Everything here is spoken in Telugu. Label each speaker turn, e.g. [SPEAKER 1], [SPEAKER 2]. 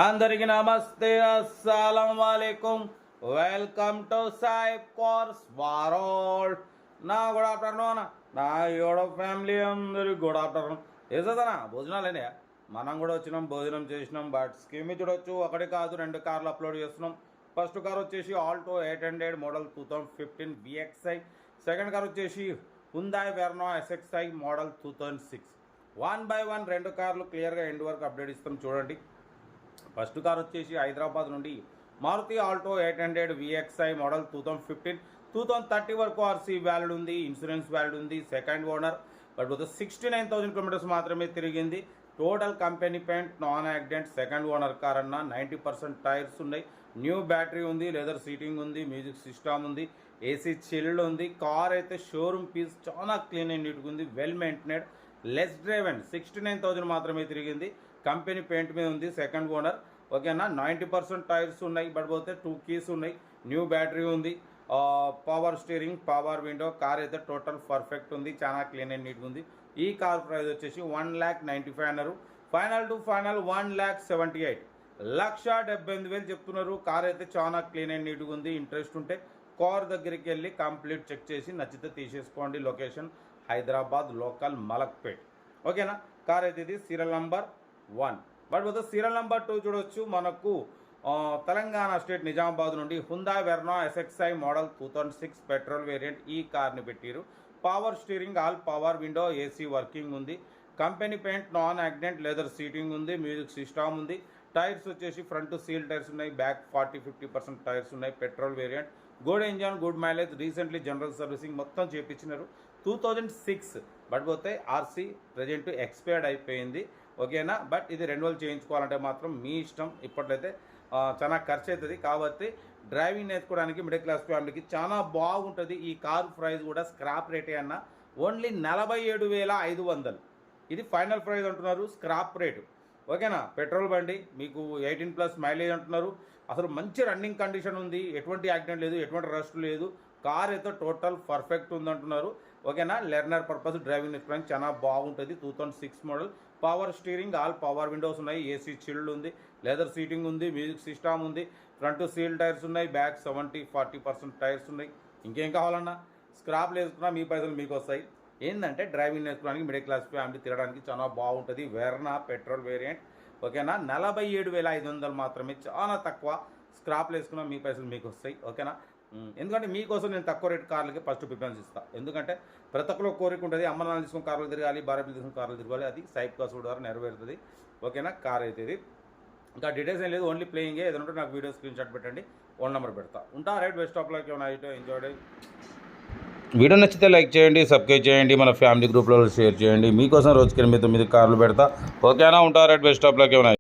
[SPEAKER 1] అందరికి నమస్తే, అస్సలం వాలేకుం. Welcome to Sai cars world. నా గుడ్ ఆఫ్టర్నూన్, నా యోడో ఫ్యామిలీ అందరికి గుడ్ ఆఫ్టర్నూన్. వేసేదనా భోజనాలేనే, మనం కూడా వచ్చినాం, భోజనం చేసినాం. బట్ స్కీమ్ చూడొచ్చు, ఒకటి కాదు 2 కార్లు అప్లోడ్ చేస్తున్నాం. ఫస్ట్ కార్ వచ్చేసి Alto 800 model 2015 VXI. Second car వచ్చేసి Hyundai Verna SXI model 2006. 1 by 1 2 కార్లు క్లియర్గా ఎండ్ వరకు అప్డేట్ ఇస్తాం చూడండి. ఫస్ట్ కార్ వచ్చేసి హైదరాబాద్ నుండి మారుతి ఆల్టో 800 VXI మోడల్ 2015 2030 వరకు ఆర్సీ వ్యాలిడ్ ఉంది, ఇన్సూరెన్స్ వ్యాలిడ్ ఉంది, సెకండ్ ఓనర్. బట్ 69,000 కిలోమీటర్స్ మాత్రమే తిరిగింది. Total company paint, non accident, second owner car అన్న. 90% టైర్స్ ఉన్నాయి, న్యూ బ్యాటరీ ఉంది, లెదర్ సీటింగ్ ఉంది, మ్యూజిక్ సిస్టమ్ ఉంది, ఏసీ చిల్డ్ ఉంది. కార్ అయితే షోరూమ్ పీస్, చాలా క్లీన్ అండ్ నీట్గా ఉంది, వెల్ మెయింటైనెడ్, లెస్ డ్రైవెన్. 69,000 మాత్రమే తిరిగింది. కంపెనీ పెయింట్ మీద ఉంది, సెకండ్ ఓనర్. ఓకేనా, 90% టైర్స్ ఉన్నాయి. బట్ పోతే 2 కీస్ ఉన్నాయి, న్యూ బ్యాటరీ ఉంది, power steering, power window. Car అయితే టోటల్ పర్ఫెక్ట్ ఉంది, చాలా క్లీన్ అండ్ నీట్గా ఉంది. ఈ కార్ ప్రైస్ వచ్చేసి 1,95,000 అన్నారు. ఫైనల్ టు ఫైనల్ 1,78,000, 1,78,000 చెప్తున్నారు. కార్ అయితే చాలా క్లీన్ అండ్ నీట్గా ఉంది. ఇంట్రెస్ట్ ఉంటే కార్ దగ్గరికి వెళ్ళి కంప్లీట్ చెక్ చేసి నచ్చితే తీసేసుకోండి. Location Hyderabad local Malakpet. ఓకేనా, కార్ అయితే ఇది సీరియల్ నంబర్ 1. బట్ పోతే సీరియల్ నెంబర్ 2 చూడొచ్చు. మనకు తెలంగాణ స్టేట్ నిజామాబాద్ నుండి Hyundai Verna SXI model 2006 petrol variant. ఈ కార్ని పెట్టారు. Power steering, all power window, AC working ఉంది. Company paint, non accident, leather seating ఉంది, మ్యూజిక్ సిస్టమ్ ఉంది. టైర్స్ వచ్చేసి ఫ్రంట్ సీల్ టైర్స్ ఉన్నాయి, బ్యాక్ 40-50% టైర్స్ ఉన్నాయి. Petrol variant, good engine, good mileage, recently general servicing మొత్తం చేయించినారు. 2006. బట్ పోతే ఆర్సీ ప్రజెంట్ ఎక్స్పైర్డ్ అయిపోయింది. ఓకేనా, బట్ ఇది రెన్యువల్ చేయించుకోవాలంటే మాత్రం మీ ఇష్టం. ఇప్పట్లయితే చాలా ఖర్చు అవుతుంది, కాబట్టి డ్రైవింగ్ నేర్చుకోవడానికి మిడిల్ క్లాస్ ఫ్యామిలీకి చాలా బాగుంటుంది. ఈ కార్ ప్రైస్ కూడా స్క్రాప్ రేటే అన్న, ఓన్లీ 47,500. ఇది ఫైనల్ ప్రైస్ అంటున్నారు, స్క్రాప్ రేటు. ఓకేనా, పెట్రోల్ బండి, మీకు 18+ మైలేజ్ అంటున్నారు. అసలు మంచి రన్నింగ్ కండిషన్ ఉంది, ఎటువంటి యాక్సిడెంట్ లేదు, ఎటువంటి రస్ట్ లేదు. కార్ అయితే టోటల్ పర్ఫెక్ట్ ఉందంటున్నారు. ఓకేనా, లెర్నర్ పర్పస్ డ్రైవింగ్ నేర్చుకోవడానికి చాలా బాగుంటుంది. 2006 model, power steering, all power Windows ఉన్నాయి, ఏసీ చిల్డ్ ఉంది, లెదర్ సీటింగ్ ఉంది, మ్యూజిక్ సిస్టమ్ ఉంది, ఫ్రంట్ సీల్ టైర్స్ ఉన్నాయి, బ్యాక్ 70-40% టైర్స్ ఉన్నాయి. ఇంకేం కావాలన్నా స్క్రాప్ వేసుకున్నా మీ పైసలు మీకు వస్తాయి. ఏంటంటే డ్రైవింగ్ నేర్చుకోవడానికి మిడిల్ క్లాస్ ఫ్యామిలీ తిరగడానికి చాలా బాగుంటుంది. Verna petrol variant. ఓకేనా, 47,500 మాత్రమే, చాలా తక్కువ. స్క్రాప్ వేసుకున్నా మీ పైసలు మీకు వస్తాయి. ఓకేనా, ఎందుకంటే మీకోసం నేను తక్కువ రేట్ కార్లకి ఫస్ట్ ప్రిఫరెన్స్ ఇస్తాను. ఎందుకంటే ప్రతి ఒక్కరు కోరిక ఉంటుంది, అమ్మ నాన్న తీసుకుని కార్లు తిరగాలి, భార్య పిల్లలు తీసుకుని కార్లు తిరగాలి. అది సైప్ కాస్ట్ ద్వారా నెరవేరుతుంది. ఓకేనా, కార్ అయితే ఇది. ఇంకా డీటెయిల్స్ ఏం లేదు, ఓన్లీ ప్లేయింగే. ఏదంటే నాకు వీడియో స్క్రీన్ షాట్ పెట్టండి, ఫోన్ నెంబర్ పెడతా ఉంటా. Right, best of luck. ఏమైనా అయితే ఎంజాయ్. వీడియో నచ్చితే లైక్ చేయండి, సబ్స్క్రైబ్ చేయండి, మన ఫ్యామిలీ గ్రూప్లో షేర్ చేయండి. మీకోసం రోజుకి 8-9 కార్లు పెడతా. ఓకేనా, ఉంటా. Right, best of luck. ఏమైనా